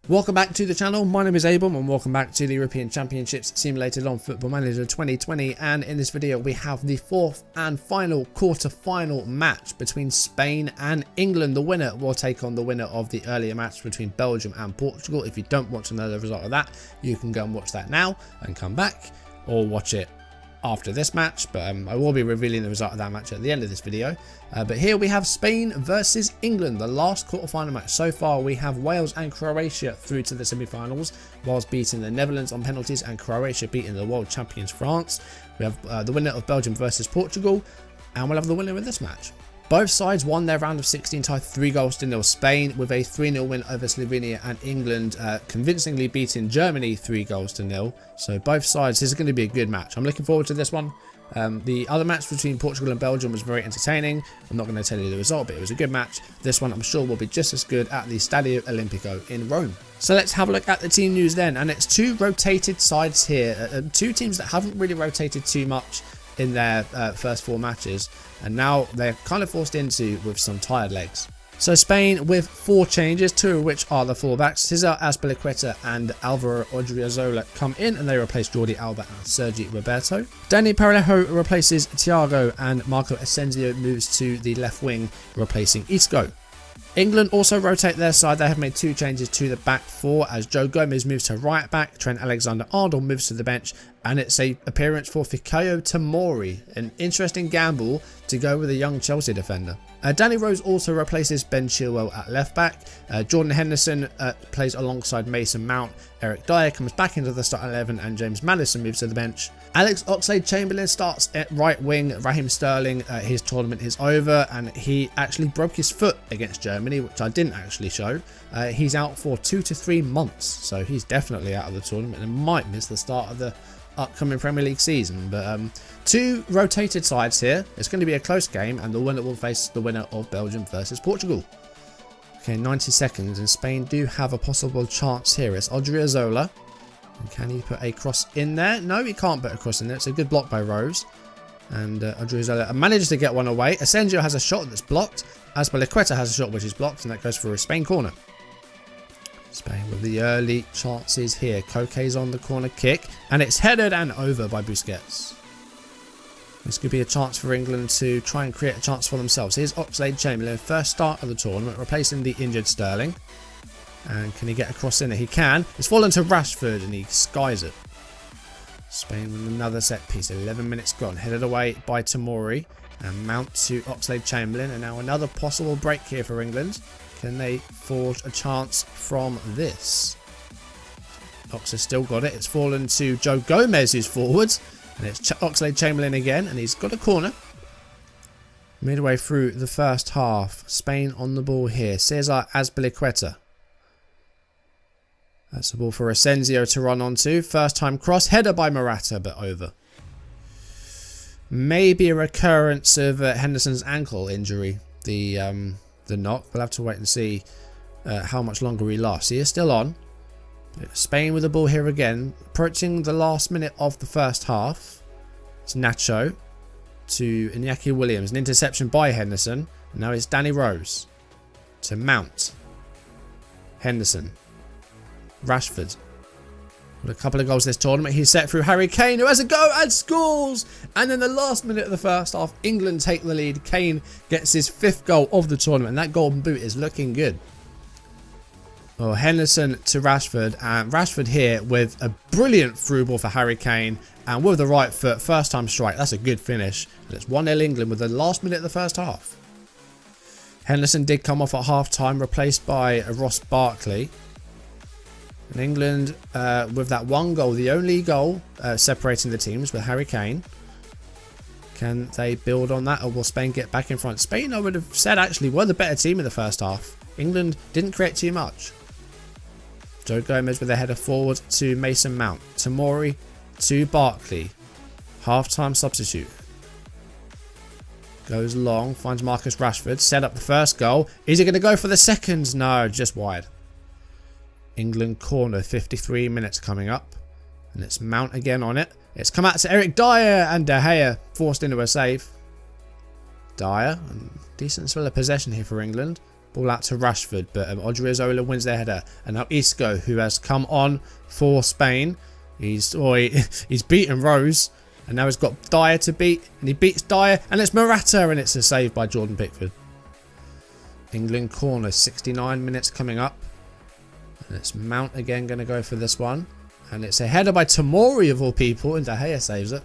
Welcome back to the channel. My name is Abel and welcome back to the European Championships simulated on Football Manager 2020, and in this video we have the fourth and final quarter-final match between Spain and England. The winner will take on the winner of the earlier match between Belgium and Portugal. If you don't want to know the result of that, you can go and watch that now and come back, or watch it after this match, but I will be revealing the result of that match at the end of this video. But here we have Spain versus England, the last quarterfinal match. So far we have Wales and Croatia through to the semi-finals, Wales beating the Netherlands on penalties and Croatia beating the world champions France. We have the winner of Belgium versus Portugal, and we'll have the winner of this match. Both sides won their round of 16 tie 3-0. Spain with a 3-0 win over Slovenia, and England convincingly beating Germany 3-0. So both sides, this is going to be a good match. I'm looking forward to this one. The other match between Portugal and Belgium was very entertaining. I'm not going to tell you the result, but it was a good match. This one I'm sure will be just as good at the Stadio Olimpico in Rome. So let's have a look at the team news then, and it's two rotated sides here. Two teams that haven't really rotated too much in their first four matches, and now they're kind of forced into with some tired legs. So Spain with 4 changes, 2 of which are the fullbacks. Cesar Azpilicueta and Alvaro Odriozola come in and they replace Jordi Alba and Sergi Roberto. Dani Parejo replaces Thiago, and Marco Asensio moves to the left wing, replacing Isco. England also rotate their side. They have made 2 changes to the back 4 as Joe Gomez moves to right back, Trent Alexander-Arnold moves to the bench, and it's a appearance for Fikayo Tomori. An interesting gamble to go with a young Chelsea defender. Danny Rose also replaces Ben Chilwell at left back. Jordan Henderson plays alongside Mason Mount. Eric Dyer comes back into the starting 11 and James Maddison moves to the bench. Alex Oxlade-Chamberlain starts at right wing. Raheem Sterling, his tournament is over and he actually broke his foot against Germany, which I didn't actually show. He's out for 2 to 3 months, so he's definitely out of the tournament and might miss the start of the upcoming Premier League season. But 2 rotated sides here. It's going to be a close game, and the winner will face the winner of Belgium versus Portugal. Okay, 90 seconds, and Spain do have a possible chance here. It's Odriozola. And can he put a cross in there? No, he can't put a cross in there. It's a good block by Rose. And Odriozola manages to get one away. Asensio has a shot that's blocked. Azpilicueta has a shot which is blocked, and that goes for a Spain corner. Spain with the early chances here. Koke's on the corner kick, and it's headed and over by Busquets. This could be a chance for England to try and create a chance for themselves. Here's Oxlade-Chamberlain, first start of the tournament, replacing the injured Sterling. And can he get a cross in there? He can. It's fallen to Rashford and he skies it. Spain with another set piece. 11 minutes gone. Headed away by Tomori. And Mount to Oxlade-Chamberlain. And now another possible break here for England. Can they forge a chance from this? Ox has still got it. It's fallen to Joe Gomez, who's forwards. And it's Oxlade-Chamberlain again. And he's got a corner. Midway through the first half. Spain on the ball here. Cesar Azpilicueta. That's the ball for Asensio to run onto. First time cross. Header by Morata, but over. Maybe a recurrence of Henderson's ankle injury. The knock. We'll have to wait and see how much longer he lasts. He is still on. Spain with the ball here again. Approaching the last minute of the first half. It's Nacho to Iñaki Williams. An interception by Henderson. And now it's Danny Rose to Mount. Henderson. Rashford. With a couple of goals this tournament. He's set through Harry Kane, who has a go and scores. And in the last minute of the first half, England take the lead. Kane gets his 5th goal of the tournament. And that golden boot is looking good. Oh, Henderson to Rashford. And Rashford here with a brilliant through ball for Harry Kane. And with the right foot, first time strike. That's a good finish. And it's 1-0 England with the last minute of the first half. Henderson did come off at half time, replaced by Ross Barkley. And England with that 1 goal, the only goal separating the teams with Harry Kane. Can they build on that, or will Spain get back in front? Spain, I would have said, actually were the better team in the first half. England didn't create too much. Joe Gomez with a header forward to Mason Mount. Tomori to Barkley. Half-time substitute. Goes long, finds Marcus Rashford. Set up the first goal. Is he going to go for the second? No, just wide. England corner, 53 minutes coming up. And it's Mount again on it. It's come out to Eric Dyer, and De Gea forced into a save. Dyer, decent spell of possession here for England. Ball out to Rashford, but Odriozola wins their header. And now Isco, who has come on for Spain. He's beaten Rose. And now he's got Dyer to beat. And he beats Dyer. And it's Morata. And it's a save by Jordan Pickford. England corner. 69 minutes coming up. And it's Mount again going to go for this one. And it's a header by Tomori of all people. And De Gea saves it.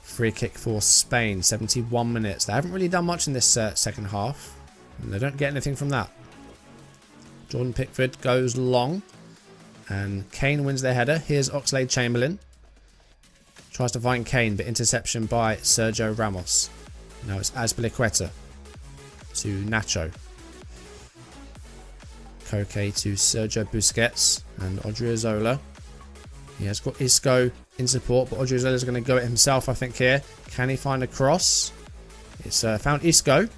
Free kick for Spain. 71 minutes. They haven't really done much in this second half. And they don't get anything from that. Jordan Pickford goes long. And Kane wins their header. Here's Oxlade-Chamberlain. Tries to find Kane, but interception by Sergio Ramos. Now it's Azpilicueta to Nacho. Koke to Sergio Busquets and Odriozola. He has got Isco in support, but Odriozola's going to go it himself, I think, here. Can he find a cross? It's found Isco.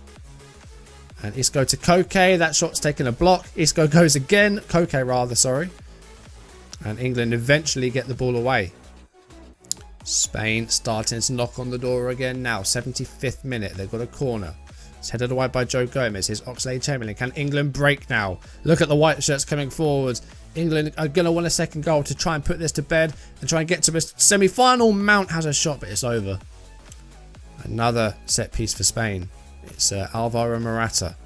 And Isco to Koke. That shot's taken a block. Isco goes again. Koke, rather, sorry. And England eventually get the ball away. Spain starting to knock on the door again now. 75th minute. They've got a corner. It's headed away by Joe Gomez. Here's Oxlade-Chamberlain. Can England break now? Look at the white shirts coming forward. England are going to want a second goal to try and put this to bed and try and get to a semi-final. Mount has a shot, but it's over. Another set piece for Spain. It's Alvaro Morata.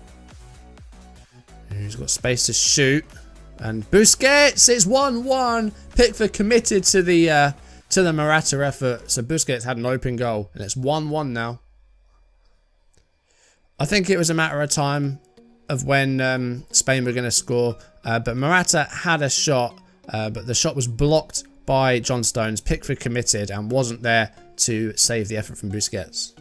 He's got space to shoot. And Busquets, it's 1-1. Pickford committed to the Morata effort. So Busquets had an open goal. And it's 1-1 now. I think it was a matter of time of when Spain were going to score. But Morata had a shot. But the shot was blocked by John Stones. Pickford committed and wasn't there to save the effort from Busquets.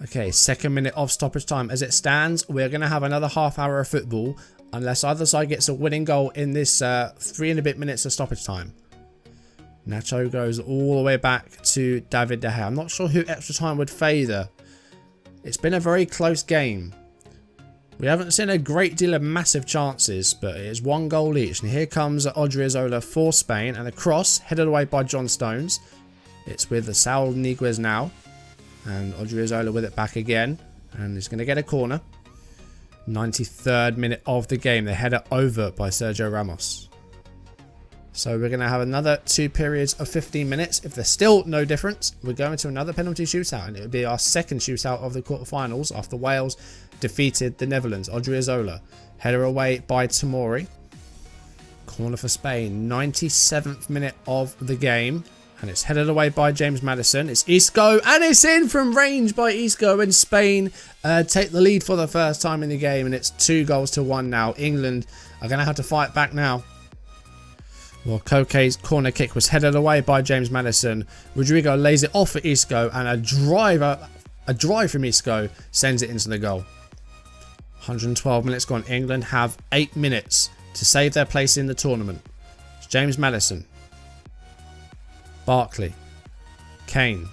Okay, second minute of stoppage time. As it stands, we're going to have another half hour of football. Unless either side gets a winning goal in this 3 and a bit minutes of stoppage time. Nacho goes all the way back to David De Gea. I'm not sure who extra time would favour. It's been a very close game. We haven't seen a great deal of massive chances, but it is 1 goal each. And here comes Odriozola for Spain. And the cross headed away by John Stones. It's with Saul Niguez now. And Odriozola with it back again. And he's going to get a corner. 93rd minute of the game. The header over by Sergio Ramos. So we're going to have another 2 periods of 15 minutes. If there's still no difference, we're going to another penalty shootout. And it would be our second shootout of the quarterfinals after Wales defeated the Netherlands. Odriozola. Header away by Tomori. Corner for Spain. 97th minute of the game. And it's headed away by James Maddison. It's Isco. And it's in from range by Isco. And Spain take the lead for the first time in the game. And it's 2-1 now. England are going to have to fight back now. Well, Koke's corner kick was headed away by James Maddison. Rodrigo lays it off for Isco. And a drive from Isco sends it into the goal. 112 minutes gone. England have 8 minutes to save their place in the tournament. It's James Maddison. Barkley. Kane.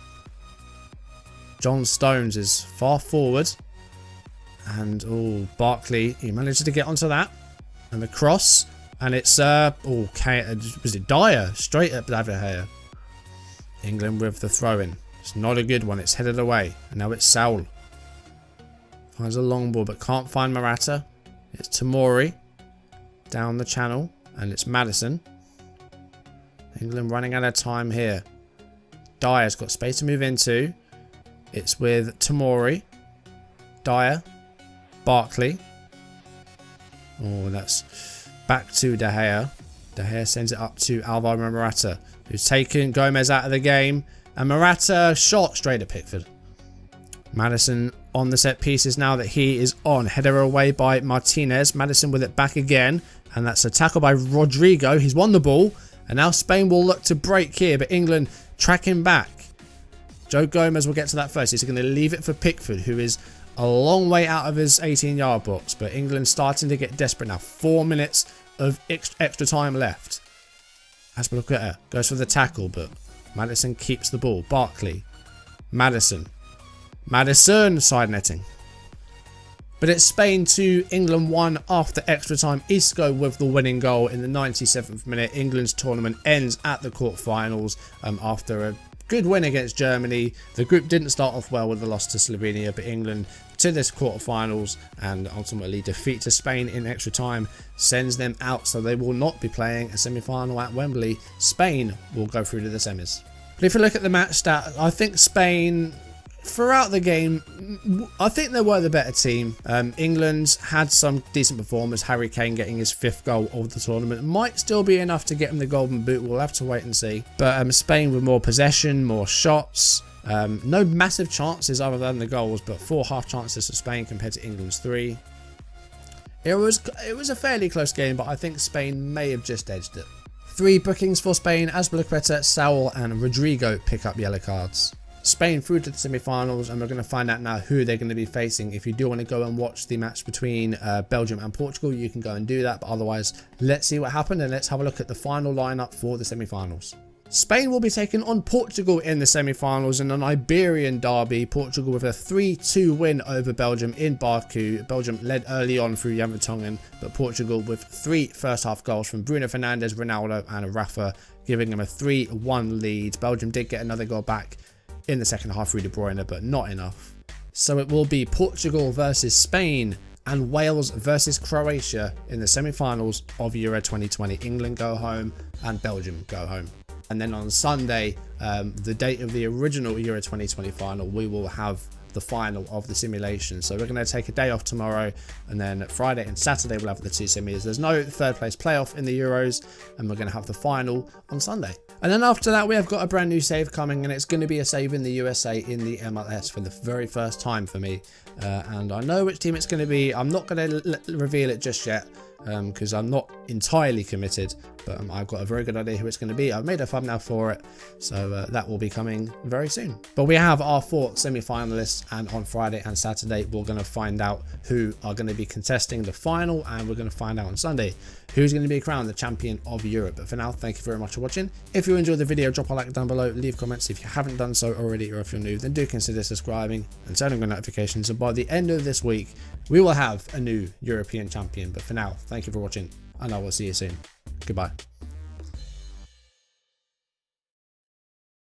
John Stones is far forward. And, Barkley, he managed to get onto that. And the cross. And it's, Kane, was it Dyer? Straight at David De Gea. England with the throw-in. It's not a good one. It's headed away. And now it's Saul. Finds a long ball, but can't find Morata. It's Tomori. Down the channel. And it's Maddison. England running out of time here. Dyer's got space to move into. It's with Tomori. Dyer. Barkley. Oh, that's back to De Gea. De Gea sends it up to Alvaro Morata, who's taken Gomez out of the game. And Morata shot straight at Pickford. Maddison on the set pieces now that he is on. Header away by Martinez. Maddison with it back again. And that's a tackle by Rodrigo. He's won the ball. And now Spain will look to break here, but England tracking back. Joe Gomez will get to that first. He's going to leave it for Pickford, who is a long way out of his 18-yard box. But England starting to get desperate now. 4 minutes of extra time left. Azpilicueta goes for the tackle, but Maddison keeps the ball. Barkley. Maddison. Side netting. But it's Spain 2, England 1 after extra time. Isco with the winning goal in the 97th minute. England's tournament ends at the quarterfinals after a Good win against Germany. The group didn't start off well with the loss to Slovenia, but England to this quarterfinals and ultimately defeat to Spain in extra time sends them out, so they will not be playing a semi-final at Wembley. Spain will go through to the semis. But if you look at the match stat, I think Spain throughout the game, I think they were the better team. England had some decent performers. Harry Kane getting his 5th goal of the tournament might still be enough to get him the golden boot. We'll have to wait and see. But Spain with more possession, more shots, no massive chances other than the goals, but 4 half chances for Spain compared to England's 3. It was a fairly close game, but I think Spain may have just edged it. 3 bookings for Spain as Azpilicueta, Saul and Rodrigo pick up yellow cards. Spain through to the semi-finals, and we're going to find out now who they're going to be facing. If you do want to go and watch the match between Belgium and Portugal, you can go and do that. But otherwise, let's see what happened and let's have a look at the final lineup for the semi-finals. Spain will be taking on Portugal in the semi-finals in an Iberian derby. Portugal with a 3-2 win over Belgium in Baku. Belgium led early on through Jan Vertonghen, but Portugal with 3 first half goals from Bruno Fernandes, Ronaldo and Rafa, giving them a 3-1 lead. Belgium did get another goal back in the second half through De Bruyne, but not enough. So it will be Portugal versus Spain and Wales versus Croatia in the semi-finals of Euro 2020. England go home and Belgium go home. And then on Sunday, the date of the original Euro 2020 final, we will have the final of the simulation. So we're going to take a day off tomorrow, and then Friday and Saturday we'll have the 2 semis. There's no 3rd place playoff in the Euros, and we're going to have the final on Sunday. And then after that, we have got a brand new save coming, and it's going to be a save in the USA in the MLS for the very first time for me. And I know which team it's going to be. I'm not going to reveal it just yet, because I'm not entirely committed, but I've got a very good idea who it's going to be. I've made a thumbnail for it, so that will be coming very soon. But we have our 4 semi-finalists, and on Friday and Saturday we're going to find out who are going to be contesting the final, and we're going to find out on Sunday who's going to be crowned the champion of Europe. But for now, thank you very much for watching. If you enjoyed the video, drop a like down below, leave comments if you haven't done so already, or if you're new, then do consider subscribing and turning on notifications. And by the end of this week, we will have a new European champion. But for now, thank you for watching, and I will see you soon. Goodbye.